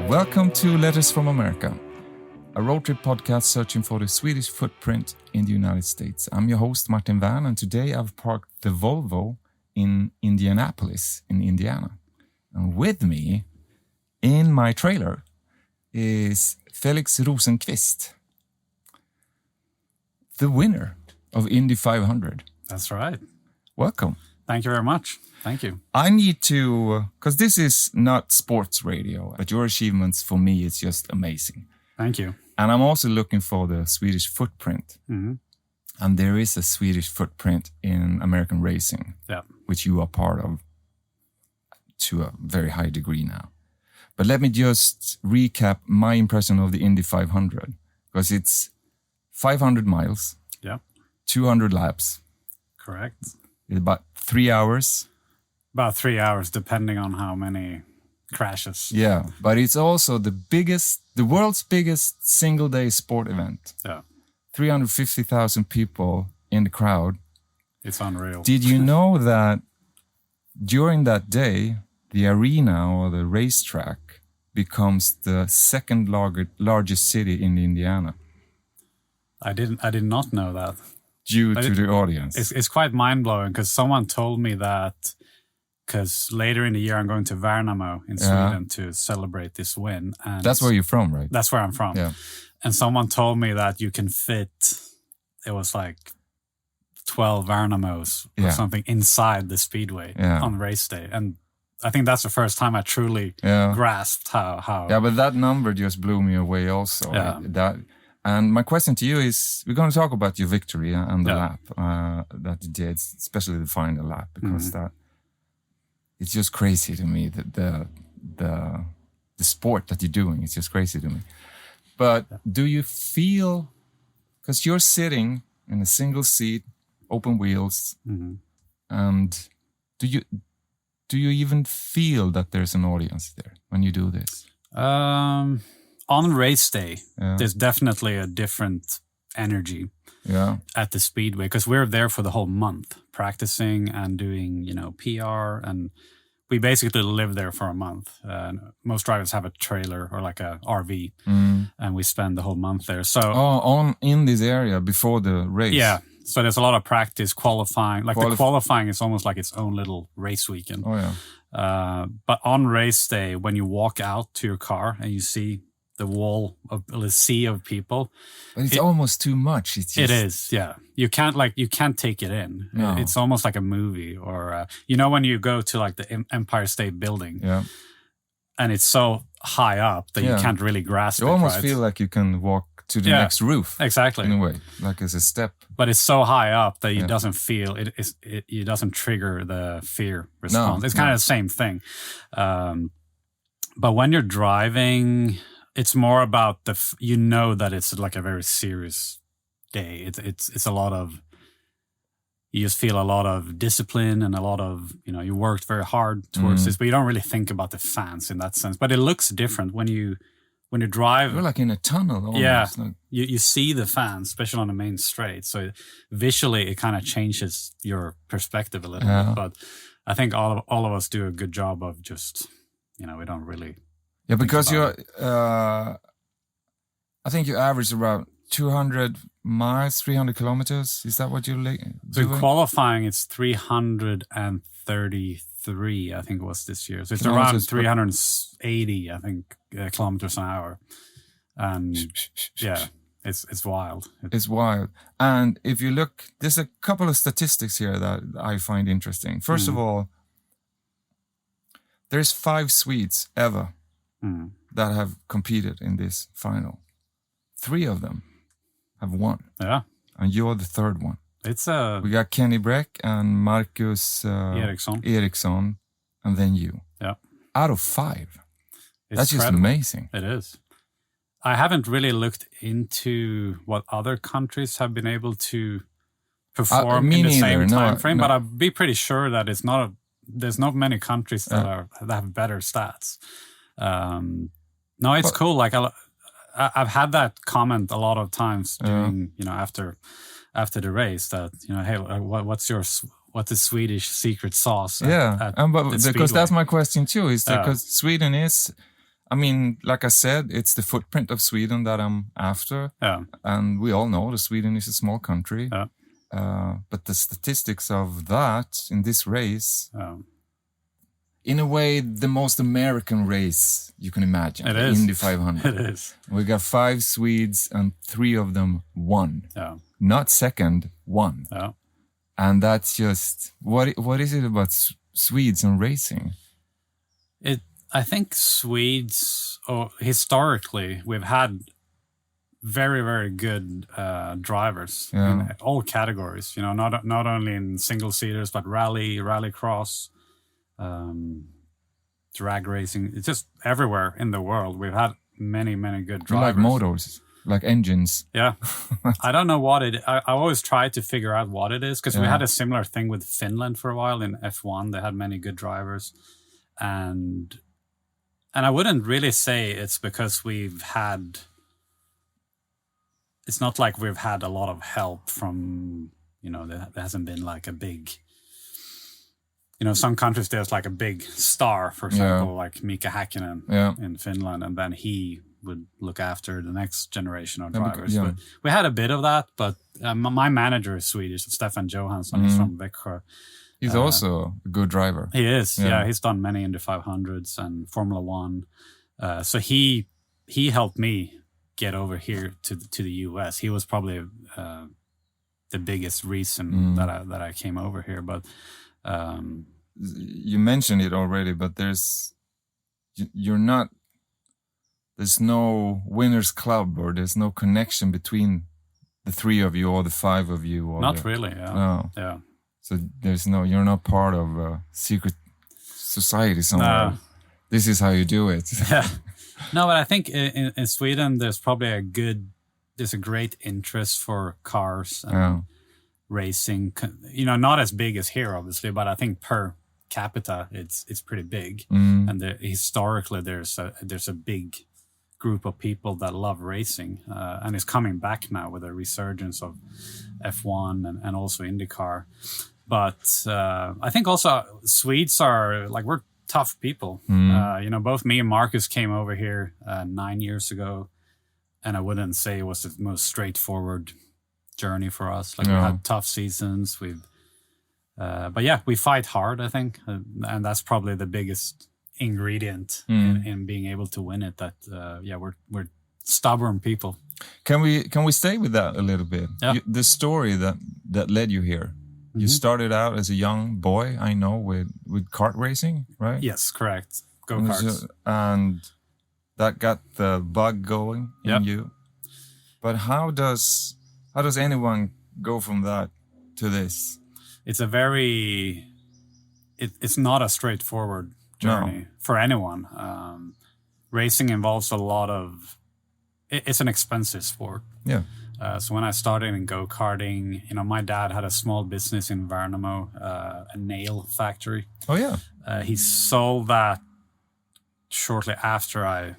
Welcome to Letters from America, a road trip podcast searching for the Swedish footprint in the United States. I'm your host, Martin Värn, and today I've parked the Volvo in Indianapolis, in Indiana. And with me, in my trailer, is Felix Rosenqvist, the winner of Indy 500. That's right. Welcome. Thank you very much. Thank you. I need to, because this is not sports radio, but your achievements for me is just amazing. Thank you. And I'm also looking for the Swedish footprint. Mm-hmm. And there is a Swedish footprint in American racing, which you are part of to a very high degree now. But let me just recap my impression of the Indy 500, because it's 500 miles, 200 laps. Correct. About 3 hours. About 3 hours, depending on how many crashes. Yeah, but it's also the world's biggest single-day sport event. Yeah. 350,000 people in the crowd. It's unreal. Did you know that during that day, the arena or the racetrack becomes the second largest city in Indiana? I did not know that. Due to the audience. It's quite mind-blowing because someone told me that because later in the year I'm going to Värnamo in Sweden to celebrate this win. And that's where you're from, right? That's where I'm from. Yeah. And someone told me that you can fit, it was like 12 Värnamos or something inside the speedway on race day. And I think that's the first time I truly grasped how... Yeah, but that number just blew me away also. Yeah. And my question to you is, we're going to talk about your victory and the lap that you did, especially the final lap, because it's just crazy to me that the sport that you're doing is just crazy to me. But do you feel, because you're sitting in a single seat, open wheels, and do you even feel that there's an audience there when you do this? On race day, there's definitely a different energy at the speedway because we're there for the whole month practicing and doing, PR, and we basically live there for a month. Most drivers have a trailer or like a RV, and we spend the whole month there. So in this area before the race. Yeah. So there's a lot of practice qualifying. Like the qualifying is almost like its own little race weekend. Oh yeah. But on race day, when you walk out to your car and you see the sea of people. But it's almost too much. It's just... It is, yeah. You can't take it in. No. It's almost like a movie or, when you go to like the Empire State Building and it's so high up that you can't really grasp it. You almost feel like you can walk to the next roof. Exactly. In a way, like as a step. But it's so high up that it doesn't feel, it doesn't trigger the fear response. It's kind of the same thing. But when you're driving... It's more about that it's like a very serious day. It's a lot of, you just feel a lot of discipline and a lot of, you worked very hard towards this, but you don't really think about the fans in that sense. But it looks different when you drive. You're like in a tunnel almost. Yeah, like... you see the fans, especially on the main straight. So visually, it kind of changes your perspective a little bit. But I think all of us do a good job of just, we don't really... Yeah, because you're, I think you average around 200 miles, 300 kilometers. Is that what you're doing? So qualifying, it's 333, I think it was this year. So it's around 380, I think, kilometers an hour. And it's wild. It's wild. And if you look, there's a couple of statistics here that I find interesting. First of all, there's 5 Swedes ever that have competed in this final. 3 of them have won. Yeah. And you're the 3rd one. We got Kenny Bräck and Marcus Eriksson, and then you. Yeah. Out of 5. That's just amazing. It is. I haven't really looked into what other countries have been able to perform in the same time frame, but I'd be pretty sure that there's not many countries that have better stats. It's cool. Like I've had that comment a lot of times during, after the race that, hey, what's the Swedish secret sauce? Because that's my question too. Is that because Sweden is, I mean, like I said, it's the footprint of Sweden that I'm after. Yeah. And we all know that Sweden is a small country. Yeah. But the statistics of that in this race, Yeah. in a way, the most American race you can imagine. It is. Indy 500. It is. We got 5 Swedes and 3 of them won. Yeah. Not second, won. Yeah. And that's just, what is it about Swedes and racing? I think Swedes, historically, we've had very, very good drivers in all categories. You know, not only in single seaters, but rallycross, drag racing. It's just everywhere in the world. We've had many, many good drivers. Like motors, like engines. Yeah, I don't know what it. I always try to figure out what it is because we had a similar thing with Finland for a while in F1. They had many good drivers, and I wouldn't really say it's because we've had. It's not like we've had a lot of help from, you know, there hasn't been like a big, you know, some countries there's like a big star, for example, like Mika Häkkinen in Finland, and then he would look after the next generation of drivers. But we had a bit of that, but my manager is Swedish, Stefan Johansson, he's from Växjö. He's also a good driver. He is, he's done many Indy 500s and Formula One. So he helped me get over here to the US. He was probably the biggest reason that I came over here. But you mentioned it already, but there's no winners club, or there's no connection between the 3 of you or the 5 of you. Or not really. Yeah. No. Yeah. So you're not part of a secret society somewhere. This is how you do it. Yeah. No, but I think in Sweden there's probably there's a great interest for cars and racing. You know, not as big as here, obviously, but I think per capita it's pretty big. And historically there's a big group of people that love racing, and it's coming back now with a resurgence of F1 and also IndyCar. But I think also Swedes are like, we're tough people. You know, both me and Marcus came over here 9 years ago, and I wouldn't say it was the most straightforward journey for us. Like we had tough seasons. But yeah, we fight hard, I think, and that's probably the biggest ingredient in being able to win it. That we're stubborn people. Can we stay with that a little bit? Yeah. The story that led you here. You started out as a young boy, I know, with kart racing, right? Yes, correct. Go-karts. And that got the bug going in you. But how does anyone go from that to this? It's it's not a straightforward journey for anyone. Racing involves a lot of. It's an expensive sport. Yeah. So when I started in go-karting, you know, my dad had a small business in Värnamo, a nail factory. Oh, yeah. He sold that shortly after I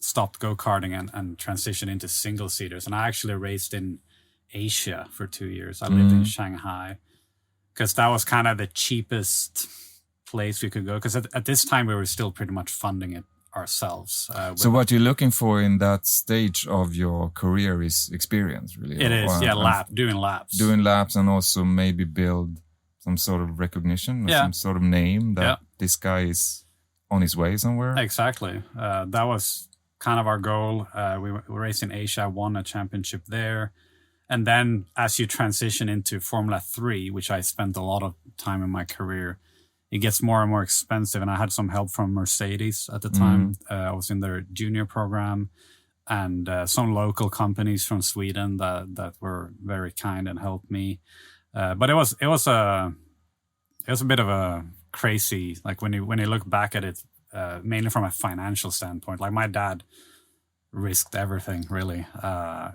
stopped go-karting and transitioned into single-seaters. And I actually raced in Asia for 2 years. I lived in Shanghai because that was kind of the cheapest place we could go. Because at this time, we were still pretty much funding it ourselves. So what you're looking for in that stage of your career is experience, really? It is, doing laps. Doing laps, and also maybe build some sort of recognition, or some sort of name that this guy is on his way somewhere. Exactly. That was kind of our goal. We raced in Asia, I won a championship there. And then as you transition into Formula 3, which I spent a lot of time in my career, it gets more and more expensive. And I had some help from Mercedes at the time. I was in their junior program, and some local companies from Sweden that were very kind and helped me. But it was a bit of a crazy, like when you look back at it, mainly from a financial standpoint. Like my dad risked everything really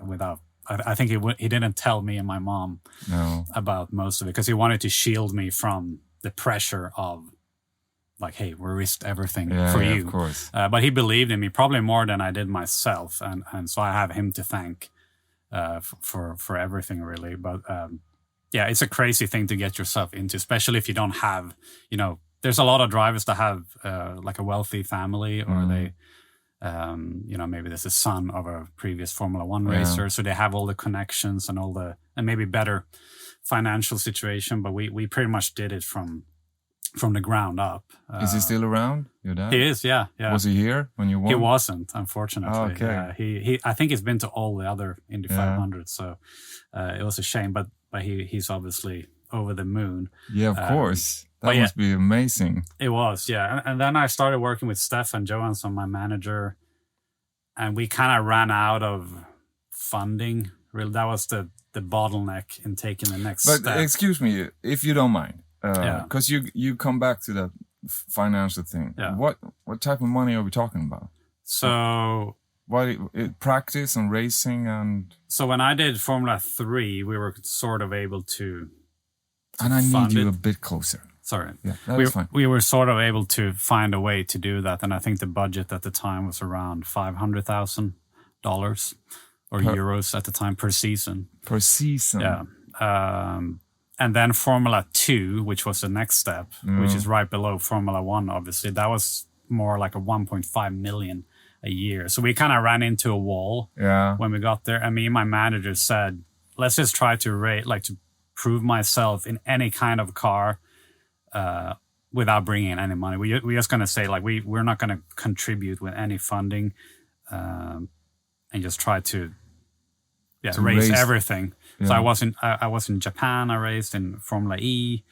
without. I think he didn't tell me and my mom about most of it because he wanted to shield me from the pressure of like, hey, we risked everything for you. Of course. But he believed in me probably more than I did myself. And so I have him to thank for everything really. But it's a crazy thing to get yourself into, especially if you don't have, you know, there's a lot of drivers that have like a wealthy family, or they, maybe there's a son of a previous Formula One racer, so they have all the connections and and maybe better financial situation. But we pretty much did it from the ground up. Is he still around, your dad? He is, yeah. Was he here when you won? He wasn't, unfortunately. Oh, okay. He I think he's been to all the other Indy 500, so it was a shame. But he's obviously over the moon. Yeah, of course. That must be amazing. It was, yeah. And then I started working with Stefan Johansson, my manager, and we kind of ran out of funding. Really, that was the bottleneck in taking the next step. But excuse me, if you don't mind. Because you come back to that financial thing. Yeah. What type of money are we talking about? So practice and racing and. So when I did Formula 3, we were sort of able to and I need you a bit closer. Sorry. Yeah, that's fine. We were sort of able to find a way to do that, and I think the budget at the time was around $500,000 or euros at the time per season. Per season. Yeah. And then Formula 2, which was the next step, which is right below Formula 1, obviously, that was more like a 1.5 million a year. So we kind of ran into a wall when we got there. And me and my manager said, let's just try to prove myself in any kind of car without bringing in any money. We're just going to say, like, we're not going to contribute with any funding and just try to race everything. Yeah. So I was in Japan. I raced in Formula E,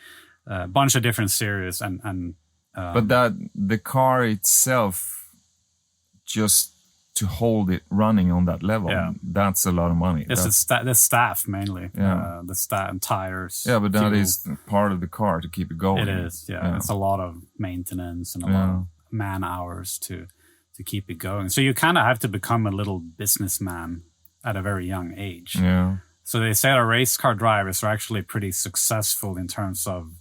a bunch of different series, and but the car itself, just to hold it running on that level, that's a lot of money. It's the staff mainly, the staff and tires. Yeah, but that is part of the car to keep it going. It is, yeah. It's a lot of maintenance and a lot of man hours to keep it going. So you kind of have to become a little businessman at a very young age. Yeah. So they say our race car drivers are actually pretty successful in terms of,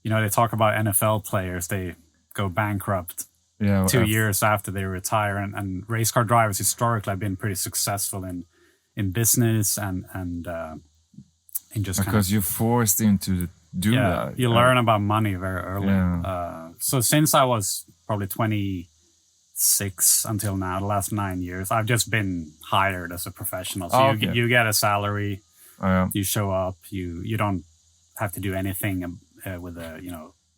they talk about NFL players, they go bankrupt 2 years after they retire. And race car drivers historically have been pretty successful in business and in just because you're forced into do that. You learn about money very early. Yeah. So since I was probably 26 until now, the last 9 years, I've just been hired as a professional. So you get a salary, you show up, you don't have to do anything with the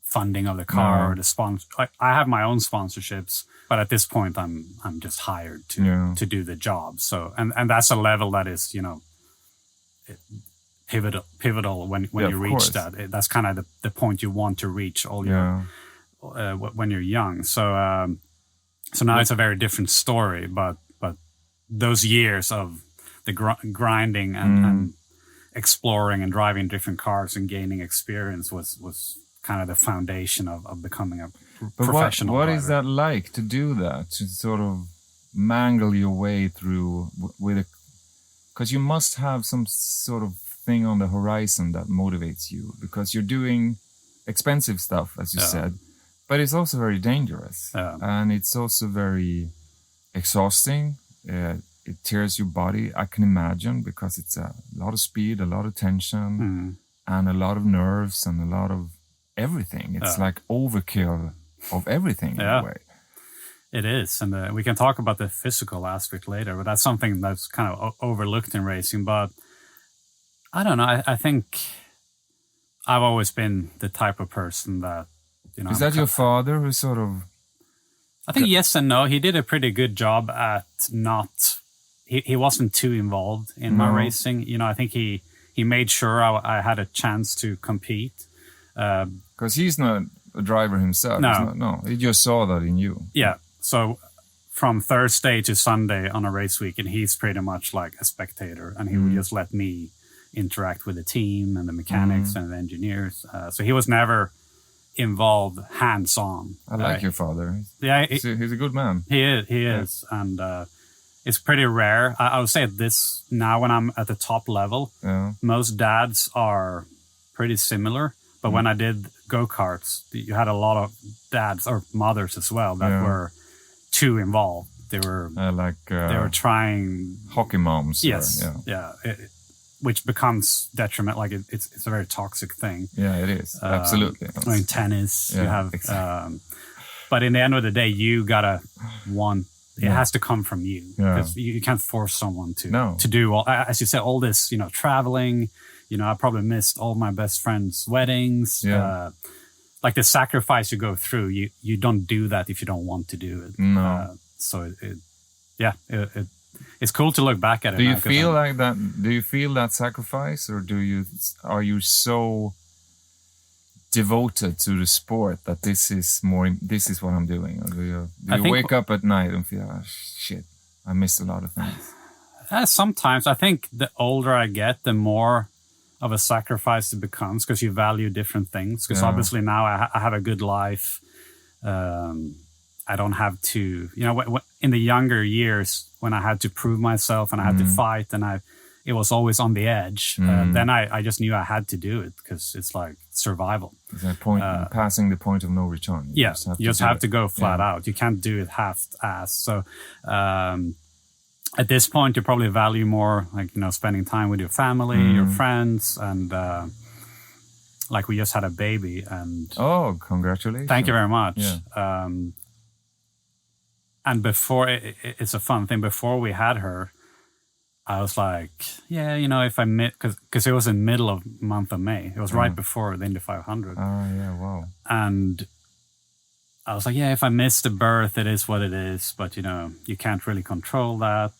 funding of the car or the sponsor. I have my own sponsorships, but at this point I'm just hired to do the job. So and that's a level that is pivotal when you reach that. That's kind of the point you want to reach all your when you're young. So now it's a very different story, but those years of the grinding and exploring and driving different cars and gaining experience was kind of the foundation of becoming a professional What driver. is that like to do that, to sort of mangle your way through because you must have some sort of thing on the horizon that motivates you, because you're doing expensive stuff, as you said. But it's also very dangerous, and it's also very exhausting. It tears your body, I can imagine, because it's a lot of speed, a lot of tension, and a lot of nerves, and a lot of everything. It's like overkill of everything in a way. It is, and we can talk about the physical aspect later, but that's something that's kind of overlooked in racing. But I don't know, I think I've always been the type of person that, is that your father who sort of... I think yes and no. He did a pretty good job at not... He wasn't too involved in my racing. I think he made sure I had a chance to compete. Because he's not a driver himself. No. He just saw that in you. Yeah. So from Thursday to Sunday on a race week, and he's pretty much like a spectator. And he would just let me interact with the team and the mechanics and the engineers. So he was never... involved hands-on. I like your father. Yeah, he's a good man. He is, and it's pretty rare. I would say this now when I'm at the top level. Yeah. Most dads are pretty similar, but when I did go-karts, you had a lot of dads or mothers as well that were too involved. They were they were trying hockey moms. Yes, which becomes detriment. Like it's a very toxic thing. Yeah, it is. Absolutely. In tennis, you have, but in the end of the day, you gotta want. It has to come from you because you can't force someone to do all. As you said, all this, traveling. I probably missed all my best friends' weddings. Like the sacrifice you go through, you don't do that if you don't want to do it. No. So it's cool to look back at it. Do you feel like that? Do you feel that sacrifice, or are you so devoted to the sport that this is what I'm doing? Or do you wake up at night and feel, oh, shit, I missed a lot of things? Sometimes I think the older I get, the more of a sacrifice it becomes, because you value different things. Because obviously now I have a good life. I don't have to, in the younger years when I had to prove myself and I had to fight and it was always on the edge. Then I just knew I had to do it because it's like survival. It's that point, passing the point of no return. You just have to go flat out. You can't do it half-ass. So at this point, you probably value more, like, spending time with your family, your friends, and like we just had a baby. And oh, congratulations! Thank you very much. Yeah. And before, it's a fun thing. Before we had her, I was like, if I because it was in the middle of month of May. It was right before the Indy 500. Oh, yeah, wow. And I was like, if I miss the birth, it is what it is. But, you can't really control that.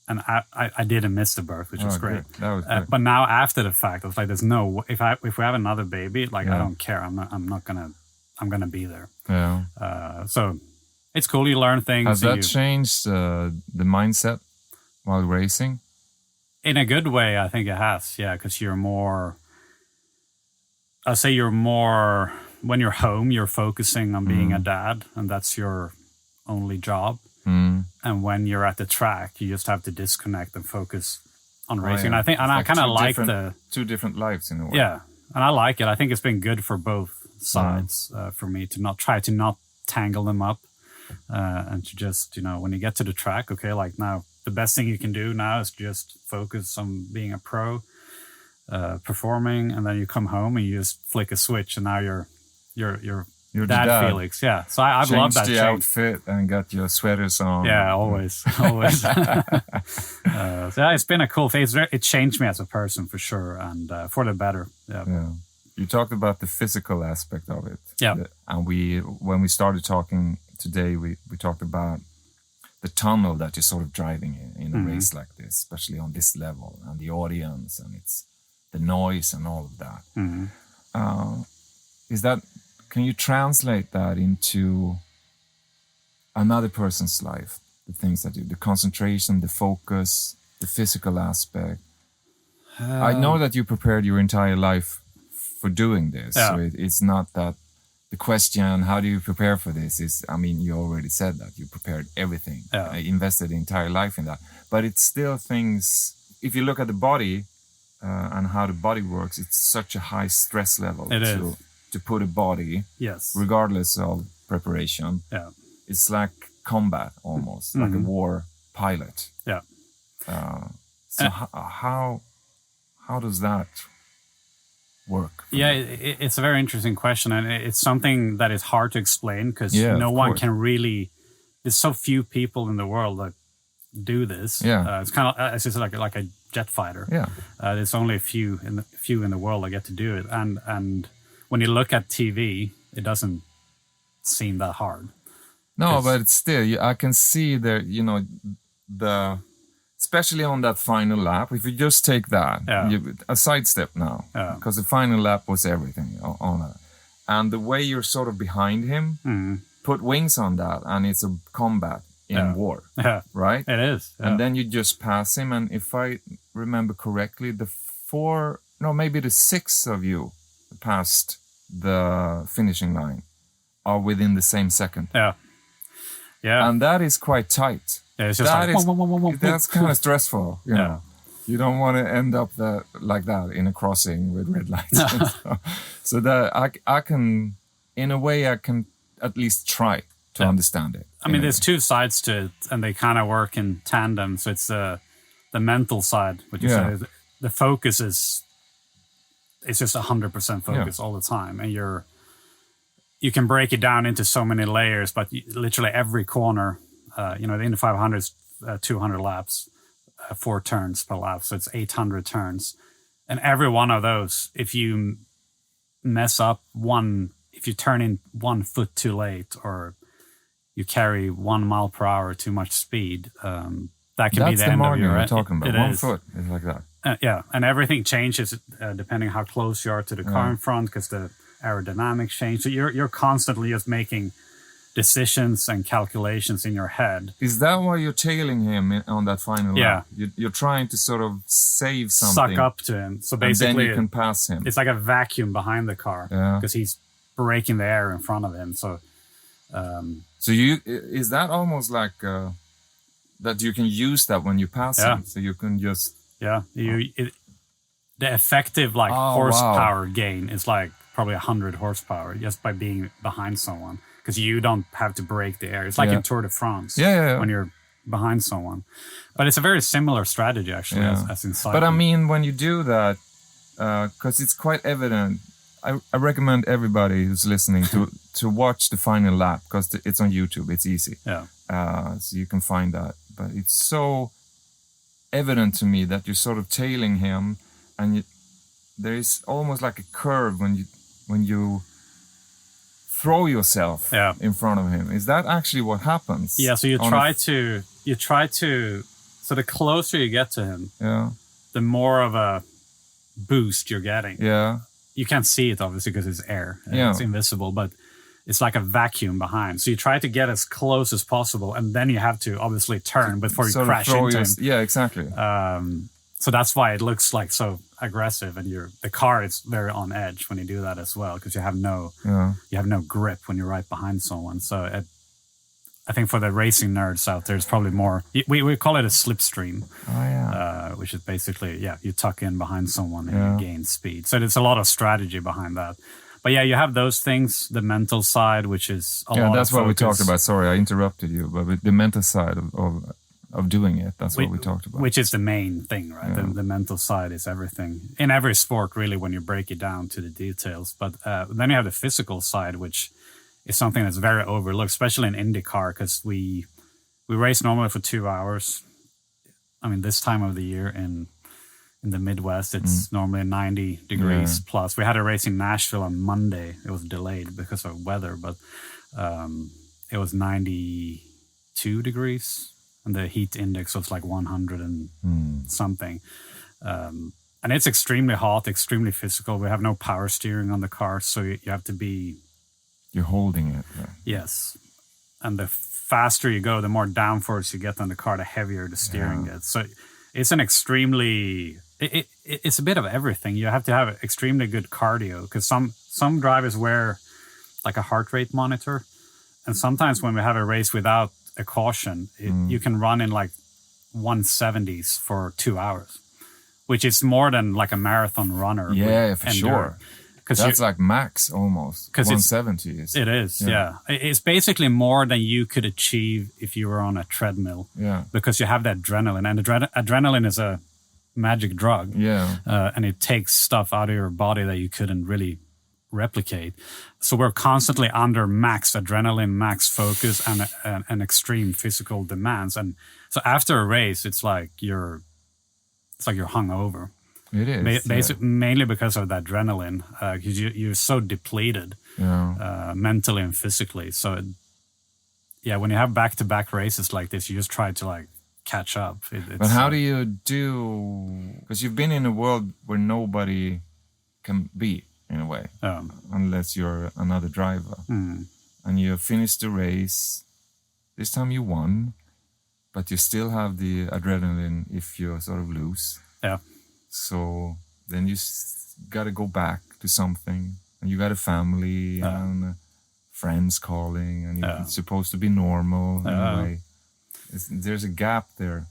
And I didn't miss the birth, which was great. Good. That was good. But now after the fact, I was like, there's no, if we have another baby, like, I don't care. I'm going to be there. Yeah. So it's cool. You learn things. Has that changed the mindset while racing? In a good way, I think it has. Yeah, because you're more. I'll say you're more. When you're home, you're focusing on being a dad, and that's your only job. And when you're at the track, you just have to disconnect and focus on racing. Oh, yeah. And I kind of like the two different lives in a way. Yeah, and I like it. I think it's been good for both sides for me to not tangle them up. And to just, when you get to the track, okay, like now, the best thing you can do now is just focus on being a pro, performing, and then you come home and you just flick a switch, and now you're dad Felix. Yeah, so I've loved that. Change the outfit and got your sweaters on. Yeah, always. So it's been a cool thing. It changed me as a person for sure, and for the better. Yeah. You talked about the physical aspect of it. Yeah. And when we started talking today, we talked about the tunnel that you're sort of driving in a race like this, especially on this level, and the audience, and it's the noise and all of that. Can you translate that into another person's life? The things that the concentration, the focus, the physical aspect. I know that you prepared your entire life for doing this. Yeah. So it's not that the question, how do you prepare for this, is, you already said that. You prepared everything. Yeah. Invested the entire life in that. But it's still things, if you look at the body and how the body works, it's such a high stress level to put a body, regardless of preparation. Yeah. It's like combat almost, like a war pilot. Yeah. So how does that work? Yeah, it's a very interesting question, and it's something that is hard to explain because no one can really. There's so few people in the world that do this. Yeah, it's kind of as you said, like a jet fighter. Yeah, there's only a few in the world that get to do it, and when you look at TV, it doesn't seem that hard. No, but it's still, I can see there, especially on that final lap, if you just take that, a sidestep now, because the final lap was everything on it. And the way you're sort of behind him, put wings on that, and it's a combat in war, right? It is. Yeah. And then you just pass him, and if I remember correctly, maybe the 6 of you past the finishing line are within the same second. Yeah. Yeah. And that is quite tight. Yeah, it's just that's kind of stressful, you know. You don't want to end up like that in a crossing with red lights. So that I can, in a way, I can at least try to understand it. I mean, there's 2 sides to it, and they kind of work in tandem. So it's the mental side, what you say. the focus is, it's just 100% focus all the time, and you can break it down into so many layers, but literally every corner, the Indy 500 is 200 laps, 4 turns per lap, so it's 800 turns, and every one of those, if you mess up if you turn in 1 foot too late, or you carry 1 mile per hour too much speed, that can be the end of your... That's the margin we're talking about. 1 foot is like that. And everything changes depending how close you are to the car in front, because the aerodynamics change. So you're constantly just making decisions and calculations in your head. Is that why you're tailing him on that final lap? You're trying to sort of save something. Suck up to him. So basically, and then you can pass him. It's like a vacuum behind the car, because he's breaking the air in front of him. So, is that almost like that you can use that when you pass him? So you can just the effective horsepower gain is like probably 100 horsepower just by being behind someone, because you don't have to brake the air. It's like in Tour de France when you're behind someone. But it's a very similar strategy actually as in cycling. But I mean, when you do that, because it's quite evident, I recommend everybody who's listening to watch the final lap, because it's on YouTube. It's easy. So you can find that. But it's so evident to me that you're sort of tailing him, and there is almost like a curve when you throw yourself in front of him. Is that actually what happens? Yeah, so you try to so the closer you get to him, the more of a boost you're getting. Yeah. You can't see it obviously because it's air. It's invisible, but it's like a vacuum behind. So you try to get as close as possible, and then you have to obviously turn before you crash into him. Yeah, exactly. So that's why it looks like so aggressive, and the car is very on edge when you do that as well, because you have no grip when you're right behind someone. So I think for the racing nerds out there, it's probably more. We call it a slipstream. Which is basically you tuck in behind someone and you gain speed. So there's a lot of strategy behind that. But you have those things, the mental side, which is a lot that's of what we talked about. Sorry, I interrupted you, but with the mental side of doing it, that's what we talked about. Which is the main thing, right? The mental side is everything. In every sport, really, when you break it down to the details. But then you have the physical side, which is something that's very overlooked, especially in IndyCar, because we race normally for 2 hours. I mean, this time of the year in the Midwest, it's normally 90 degrees plus. We had a race in Nashville on Monday. It was delayed because of weather, but it was 92 degrees, and the heat index was like 100 and something. And it's extremely hot, extremely physical. We have no power steering on the car, so you have to be... You're holding it. Yes. And the faster you go, the more downforce you get on the car, the heavier the steering gets. So it's an extremely... It's a bit of everything. You have to have extremely good cardio, because some drivers wear like a heart rate monitor, and sometimes when we have a race without a caution, you can run in like 170s for 2 hours, which is more than like a marathon runner. Yeah, for sure. That's like max almost. 170 is. It is, yeah. It's basically more than you could achieve if you were on a treadmill. Yeah. Because you have that adrenaline, and adrenaline is a magic drug. Yeah. And it takes stuff out of your body that you couldn't really replicate. So we're constantly under max adrenaline, max focus, and extreme physical demands. And so after a race, it's like you're hungover. It is. Mainly because of the adrenaline, because you're so depleted mentally and physically. So, when you have back-to-back races like this, you just try to like catch up. But how do you do... Because you've been in a world where nobody can beat, in a way, unless you're another driver. And you finished the race. This time you won, but you still have the adrenaline if you sort of lose. Yeah. So then you got to go back to something, and you got a family and friends calling, and you're supposed to be normal in a way. There's a gap there.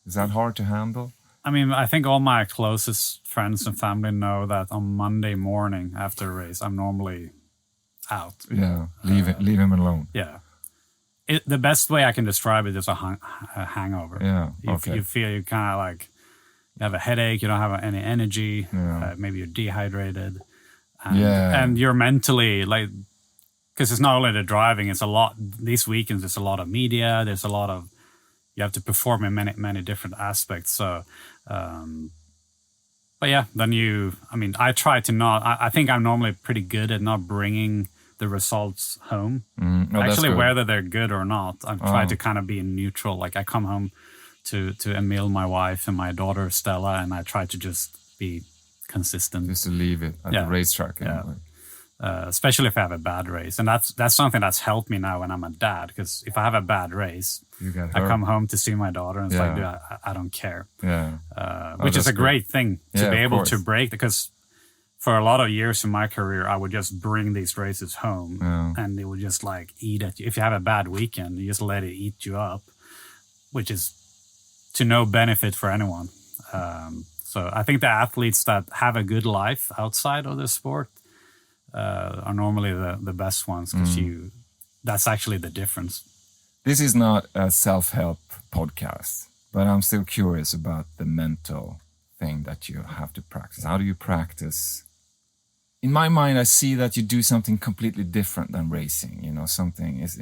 Is that hard to handle? I mean, I think all my closest friends and family know that on Monday morning after a race, I'm normally out. Yeah, leave him alone. Yeah. The best way I can describe it is a hangover. Yeah, okay. You feel you kind of like... you have a headache, you don't have any energy, maybe you're dehydrated, and you're mentally like, because it's not only the driving, it's a lot. These weekends, there's a lot of media. There's a lot of, you have to perform in many different aspects. So, but yeah, then I try to not. I think I'm normally pretty good at not bringing the results home. Actually, whether they're good or not, I try to kind of be neutral. Like I come home to Emil, my wife, and my daughter Stella, and I try to just be consistent. Just to leave it at the racetrack. Anyway. Especially if I have a bad race, and that's something that's helped me now when I'm a dad. Because if I have a bad race, I come home to see my daughter, and it's like, dude, I don't care. Which is a great thing to be able to break. Because for a lot of years in my career, I would just bring these races home, and they would just like eat at you. If you have a bad weekend, you just let it eat you up, which is to no benefit for anyone. So I think the athletes that have a good life outside of the sport are normally the best ones, because that's actually the difference. This is not a self-help podcast, but I'm still curious about the mental thing that you have to practice. How do you practice? In my mind, I see that you do something completely different than racing. You know, something is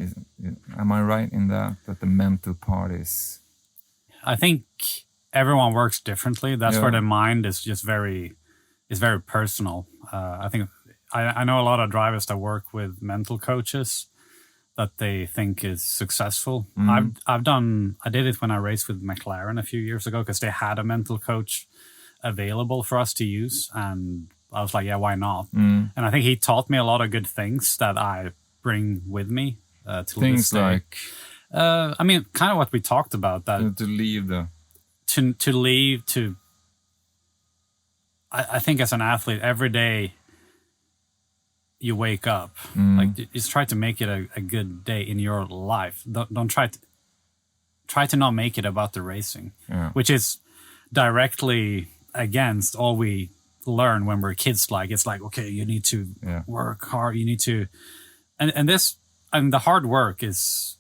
am I right in that the mental part is? I think everyone works differently. That's where the mind is just very personal. I think I know a lot of drivers that work with mental coaches that they think is successful. I did it when I raced with McLaren a few years ago, because they had a mental coach available for us to use, and I was like, yeah, why not? And I think he taught me a lot of good things that I bring with me to things like kind of what we talked about, that to leave the I think as an athlete, every day you wake up, like just try to make it a good day in your life. Don't try to not make it about the racing, which is directly against all we learn when we're kids. Like, it's like, okay, you need to work hard, you need to, and the hard work is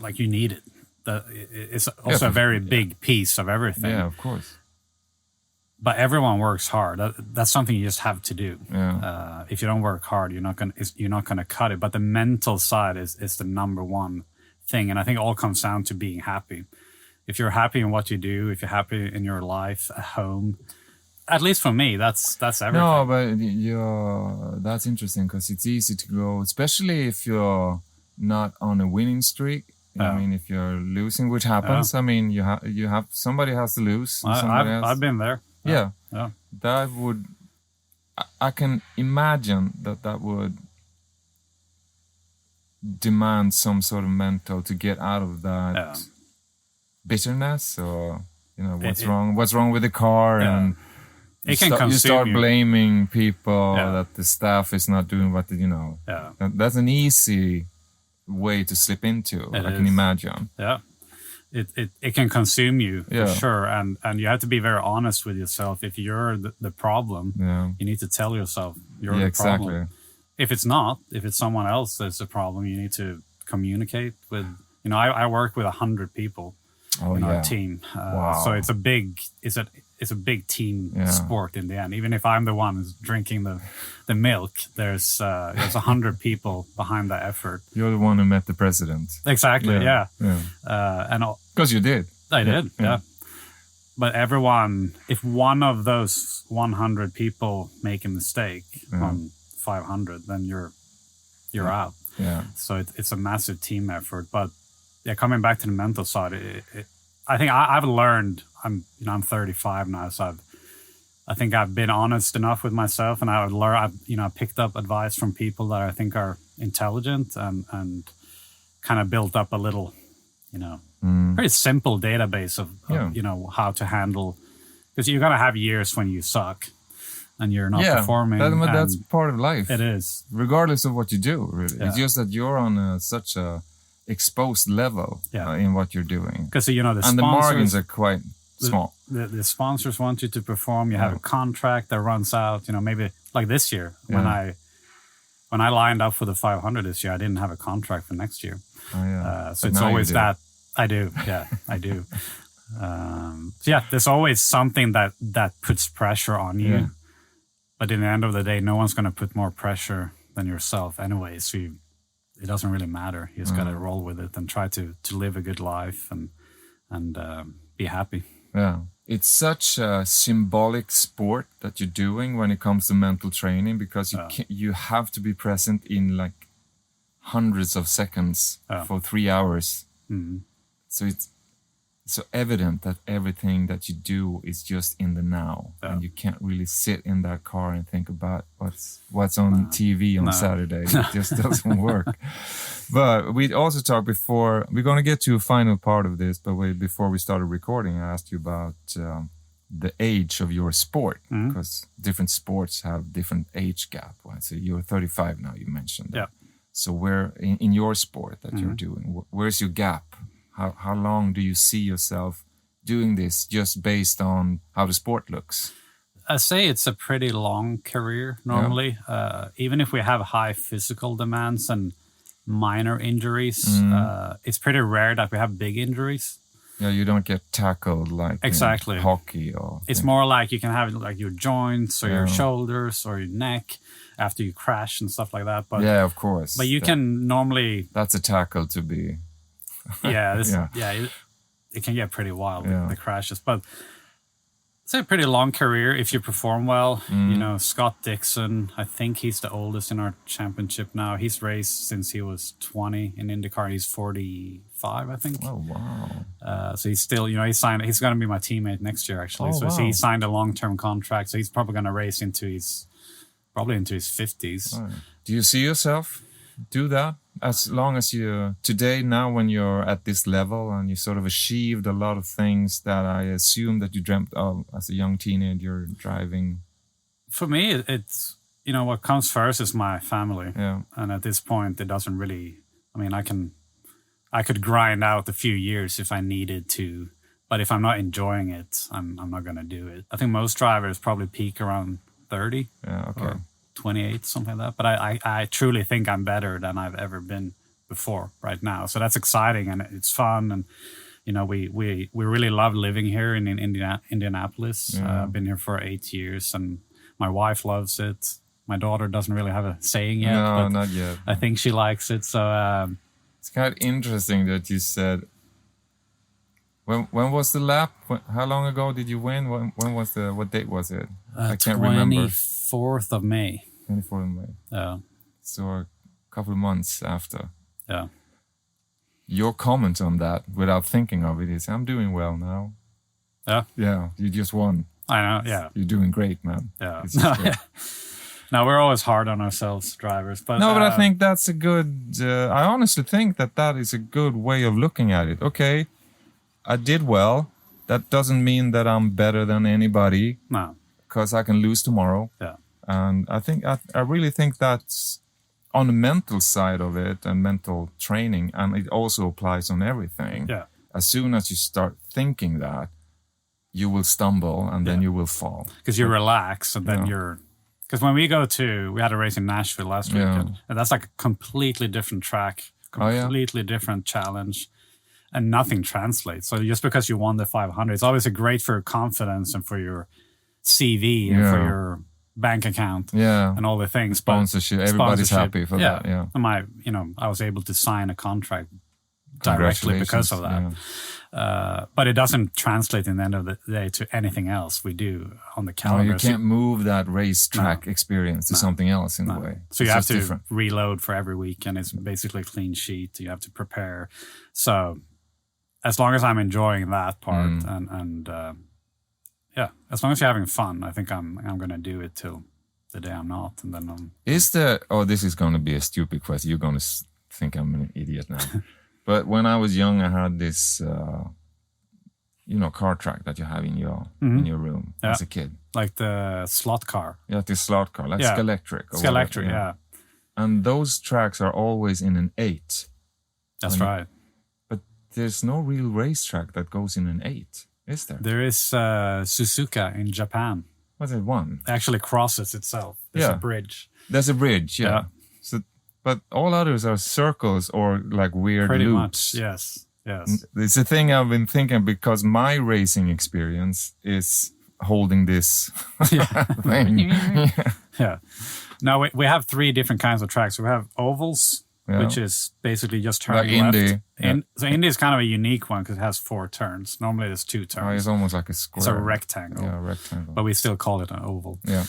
like, you need it. It's also a very big piece of everything. Yeah, of course. But everyone works hard. That's something you just have to do. If you don't work hard, you're not gonna cut it. But the mental side is the number one thing, and I think it all comes down to being happy. If you're happy in what you do, if you're happy in your life at home, at least for me, that's everything. No, but that's interesting, because it's easy to go, especially if you're not on a winning streak. I mean, if you're losing, which happens, I mean, you have somebody has to lose. I've been there. Yeah. That would, I can imagine that would demand some sort of mental to get out of that bitterness, or what's wrong with the car, and you start blaming people that the staff is not doing what that's an easy way to slip into. I can imagine. It can consume you for sure, and you have to be very honest with yourself. If you're the problem, you need to tell yourself you're the problem. If it's someone else that's the problem, you need to communicate with. I work with 100 people in our team, so it's a big team sport in the end. Even if I'm the one who's drinking the milk, there's 100 people behind that effort. You're the one who met the president. Exactly. And because you did. I did. Yeah. But everyone, if one of those 100 people make a mistake on 500, then you're out. So it's a massive team effort. But coming back to the mental side, I think I've learned. I'm 35 now, so I think I've been honest enough with myself, and I've picked up advice from people that I think are intelligent, and kind of built up a little, pretty simple database of how to handle, because you're gonna have years when you suck and you're not performing. That's part of life. It is, regardless of what you do. Really, it's just that you're on such a exposed level in what you're doing, because the margins are quite small. The sponsors want you to perform. You have a contract that runs out. Maybe like this year when I lined up for the 500 this year, I didn't have a contract for next year. So it's always that. I do. Yeah, I do. So yeah, there's always something that puts pressure on you. Yeah. But in the end of the day, no one's going to put more pressure than yourself anyway. So it doesn't really matter. You just got to roll with it and try to live a good life and be happy. Yeah. It's such a symbolic sport that you're doing when it comes to mental training, because you have to be present in like hundreds of seconds for 3 hours. Mm-hmm. So it's so evident that everything that you do is just in the now, and you can't really sit in that car and think about what's on TV on Saturday. It just doesn't work. But we also talked before, we're going to get to a final part of this, but before we started recording, I asked you about the age of your sport, because different sports have different age gap. Right? So you're 35 now, you mentioned. Yeah. So where in your sport that you're doing, where's your gap? How long do you see yourself doing this, just based on how the sport looks? I say it's a pretty long career normally. Yeah. Even if we have high physical demands and minor injuries, it's pretty rare that we have big injuries. Yeah, you don't get tackled like exactly in hockey. It's more like you can have like your joints or your shoulders or your neck after you crash and stuff like that. But yeah, of course. But you can normally... That's a tackle to be... it can get pretty wild, the crashes. But it's a pretty long career if you perform well. You know, Scott Dixon, I think he's the oldest in our championship now. He's raced since he was 20 in IndyCar. He's 45, I think. Oh, wow. So he's still, he's going to be my teammate next year, actually. He signed a long-term contract. So he's probably going to race into his 50s. Oh. Do you see yourself do that? As long as today, now when you're at this level and you sort of achieved a lot of things that I assume that you dreamt of as a young teenager driving. For me, it's, what comes first is my family. Yeah. And at this point, it doesn't really, I could grind out a few years if I needed to, but if I'm not enjoying it, I'm not going to do it. I think most drivers probably peak around 30. Yeah, okay. Or 28, something like that. But I truly think I'm better than I've ever been before right now. So that's exciting and it's fun. And, we really love living here in Indianapolis. Yeah. I've been here for 8 years and my wife loves it. My daughter doesn't really have a saying yet. No, but not yet. I think she likes it. So it's kind of interesting that you said, when was the lap? How long ago did you win? When was what date was it? I can't remember. 24th of May. 24th of May. Yeah. So a couple of months after. Yeah. Your comment on that, without thinking of it, is, I'm doing well now. Yeah. Yeah, you just won. I know, yeah. You're doing great, man. Yeah. No, we're always hard on ourselves, drivers. But no, but I think that's a good... I honestly think that is a good way of looking at it. Okay, I did well. That doesn't mean that I'm better than anybody. No. Because I can lose tomorrow. Yeah. And I really think that's on the mental side of it and mental training, and it also applies on everything. Yeah. As soon as you start thinking that, you will stumble and then you will fall. Because you relax and then you're... Because when we had a race in Nashville last weekend, and that's like a completely different track, completely different challenge, and nothing translates. So just because you won the 500, it's obviously great for your confidence and for your CV and for your bank account and all the things. Sponsorship, everybody's happy for that. Yeah. And I was able to sign a contract directly because of that. Yeah. But it doesn't translate in the end of the day to anything else we do on the calendar. No, you can't move that racetrack experience to something else in a way. So you have to reload for every week, and it's basically a clean sheet. You have to prepare. So as long as I'm enjoying that part and as long as you're having fun, I think I'm going to do it till the day I'm not. And then this is going to be a stupid question. You're going to think I'm an idiot now. But when I was young, I had this, car track that you have in your room as a kid. Like the slot car. Yeah, the slot car, like Scalectric. Scalectric, yeah. And those tracks are always in an 8. That's right. But there's no real racetrack that goes in an 8, is there? There is Suzuka in Japan. Was it one? It actually crosses itself. There's a bridge. There's a bridge, yeah. So, but all others are circles or like weird pretty loops. Much, yes. Yes. It's a thing I've been thinking because my racing experience is holding this thing. Yeah. Now we have 3 different kinds of tracks. We have ovals, which is basically just turning like left. Indy. So Indy is kind of a unique one because it has 4 turns. Normally there's 2 turns. It's almost like a square. It's a rectangle. Yeah, rectangle. But we still call it an oval. Yeah.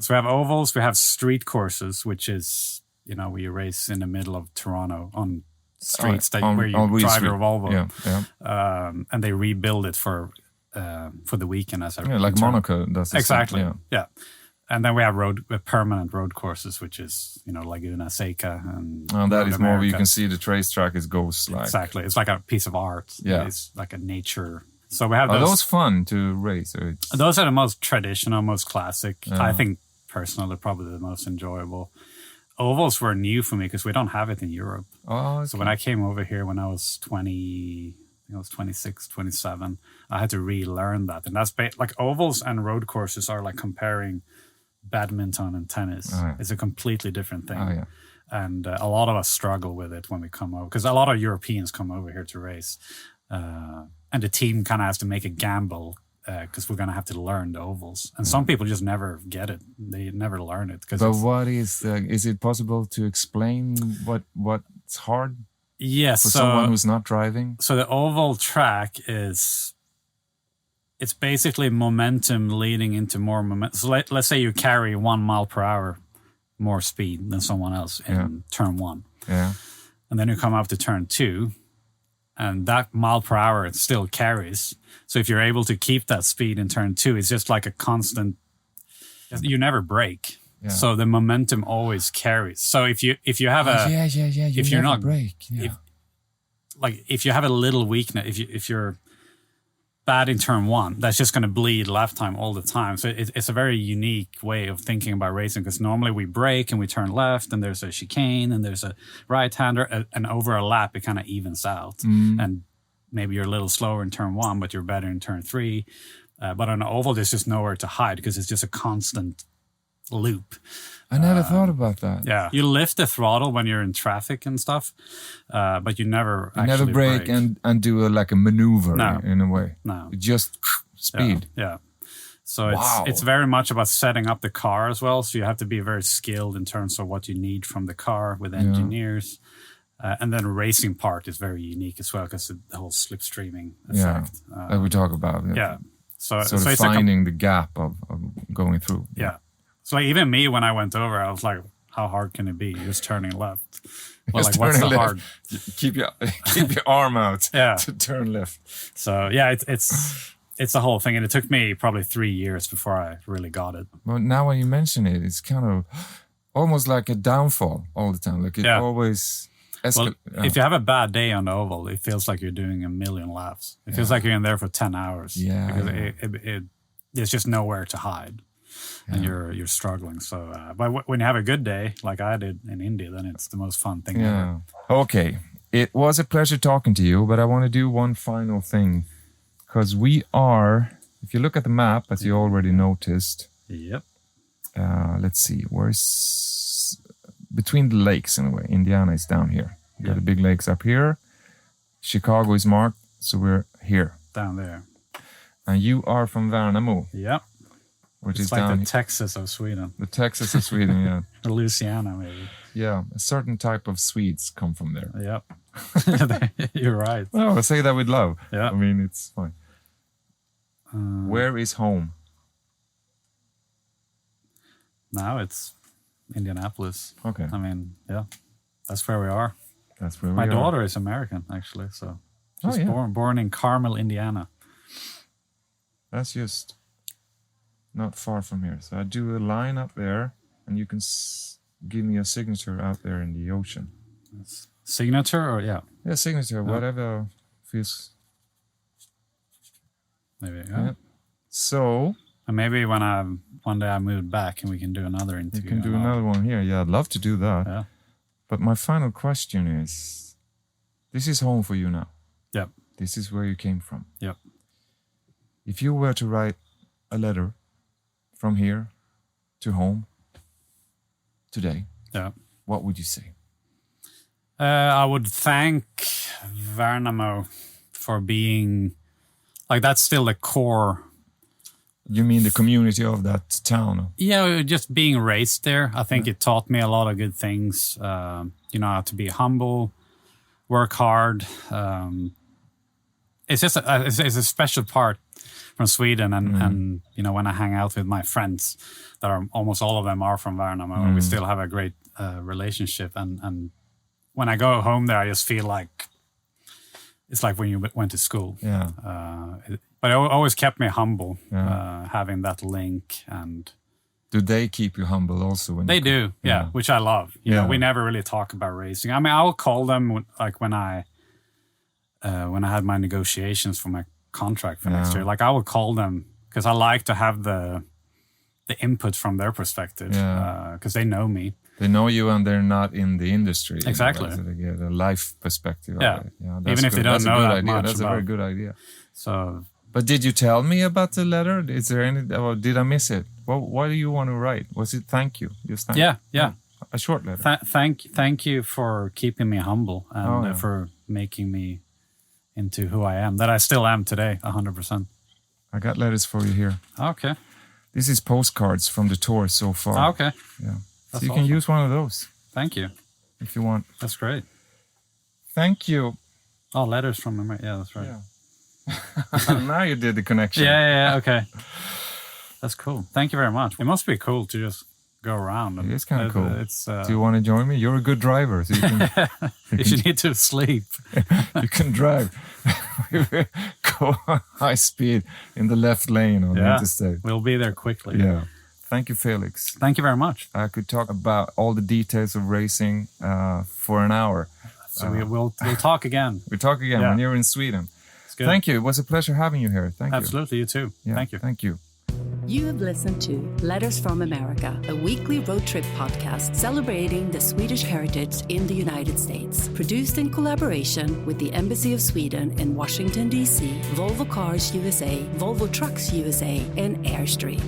So we have ovals. We have street courses, which is, where you race in the middle of Toronto on streets where you drive your Volvo. Yeah. And they rebuild it for the weekend as a like Monaco does the exactly. same, yeah. And then we have permanent road courses, which is Laguna Seca and that is more where you can see the racetrack. It goes like exactly. It's like a piece of art. Yeah, it's like a nature. So we have those. Are those fun to race? Those are the most traditional, most classic. I think personally, probably the most enjoyable. Ovals were new for me because we don't have it in Europe. Oh, okay. So when I came over here when I was 20. I think I was 26, 27. I had to relearn that. And that's like ovals and road courses are like comparing badminton and tennis. Oh, yeah. It's a completely different thing. Oh, yeah. And a lot of us struggle with it when we come over because a lot of Europeans come over here to race. And the team kind of has to make a gamble because we're going to have to learn the ovals. And some people just never get it. They never learn it. But what is it possible to explain what's hard? Yes. For someone who's not driving? So the oval track it's basically momentum leading into more momentum. So let's say you carry 1 mile per hour more speed than someone else in turn 1. Yeah. And then you come up to turn 2 and that mile per hour it still carries. So if you're able to keep that speed in turn 2, it's just like a constant, you never break. Yeah. So the momentum always carries. So if you have if you're not break, yeah. if you have a little weakness, if you're bad in turn 1, that's just going to bleed left time all the time. So it's a very unique way of thinking about racing because normally we brake and we turn left and there's a chicane and there's a right-hander and over a lap it kind of evens out. And maybe you're a little slower in turn 1, but you're better in turn 3. But on an oval, there's just nowhere to hide because it's just a constant loop. I never thought about that. Yeah, you lift the throttle when you're in traffic and stuff, but you never brake and do a maneuver in a way. No, just speed. Yeah. So it's very much about setting up the car as well. So you have to be very skilled in terms of what you need from the car with engineers. And then the racing part is very unique as well because the whole slipstreaming effect that we talk about. Yeah. So it's finding the gap of going through. Yeah. So like even me, when I went over, I was like, how hard can it be? You're just turning left. Well, like, what's the hard? Keep your arm out to turn left. So yeah, it's the whole thing. And it took me probably 3 years before I really got it. Well, now when you mention it, it's kind of almost like a downfall all the time. Like it always Well, if you have a bad day on the oval, it feels like you're doing a million laps. It feels like you're in there for 10 hours. Yeah. Because there's just nowhere to hide. And you're struggling. So, but when you have a good day, like I did in Indy, then it's the most fun thing ever. Okay. It was a pleasure talking to you, but I want to do one final thing. Because we are, if you look at the map, as you already noticed. Yep. Let's see. Where's between the lakes in a way. Indiana is down here. You got the big lakes up here. Chicago is marked, so we're here. Down there. And you are from Värnamo. Yep. Which it's is like down the Texas of Sweden. The Texas of Sweden, yeah. Or Louisiana, maybe. Yeah, a certain type of Swedes come from there. Yep. You're right. Well, I say that with love. Yeah. I mean, it's fine. Where is home? Now it's Indianapolis. Okay. I mean, yeah, that's where we are. That's where we My are. daughter is American, actually. So she's born in Carmel, Indiana. That's just not far from here. So I do a line up there, and you can give me a signature out there in the ocean. Signature or Yeah, signature, whatever feels. Maybe, So. And maybe one day I moved back and we can do another interview. You can do another one here. Yeah, I'd love to do that. Yeah. But my final question is, this is home for you now. Yep. This is where you came from. Yep. If you were to write a letter from here to home today, what would you say? I would thank Värnamo for being like that's still the core. You mean the community of that town? Yeah, just being raised there. I think it taught me a lot of good things. How to be humble, work hard. It's just it's a special part from Sweden, and when I hang out with my friends, that are almost all of them are from Värnamo, and we still have a great relationship. And when I go home there, I just feel like it's like when you went to school. Yeah. But it always kept me humble, having that link. And do they keep you humble also? When they do, yeah, which I love. You know, we never really talk about racing. I mean, I will call them like when I had my negotiations for my contract for next year. Like I would call them because I like to have the input from their perspective because they know me. They know you and they're not in the industry. Exactly. So they get a life perspective. Yeah. Of it. Yeah, even if they don't know that much. That's a very good idea. So. But did you tell me about the letter? Is there any? Or did I miss it? What do you want to write? Was it thank you? Just thank you? Yeah. A short letter. Thank you for keeping me humble and for making me into who I am. That I still am today, 100%. I got letters for you here. Okay. This is postcards from the tour so far. Okay. Yeah. So you can use one of those. Thank you. If you want. That's great. Thank you. Oh, letters from him. Yeah, that's right. Yeah. Now you did the connection. Yeah. Okay. That's cool. Thank you very much. It must be cool to just go around. It is kind of cool. It's, do you want to join me? You're a good driver. So you can, if you need to sleep. You can drive. Go high speed in the left lane on the interstate. We'll be there quickly. Yeah. Thank you, Felix. Thank you very much. I could talk about all the details of racing for an hour. So we'll talk again. We'll talk again when you're in Sweden. It's good. Thank you. It was a pleasure having you here. Thank you. Absolutely. You too. Yeah, Thank you. Thank you. You have listened to Letters from America, a weekly road trip podcast celebrating the Swedish heritage in the United States. Produced in collaboration with the Embassy of Sweden in Washington, D.C., Volvo Cars USA, Volvo Trucks USA, and Airstream.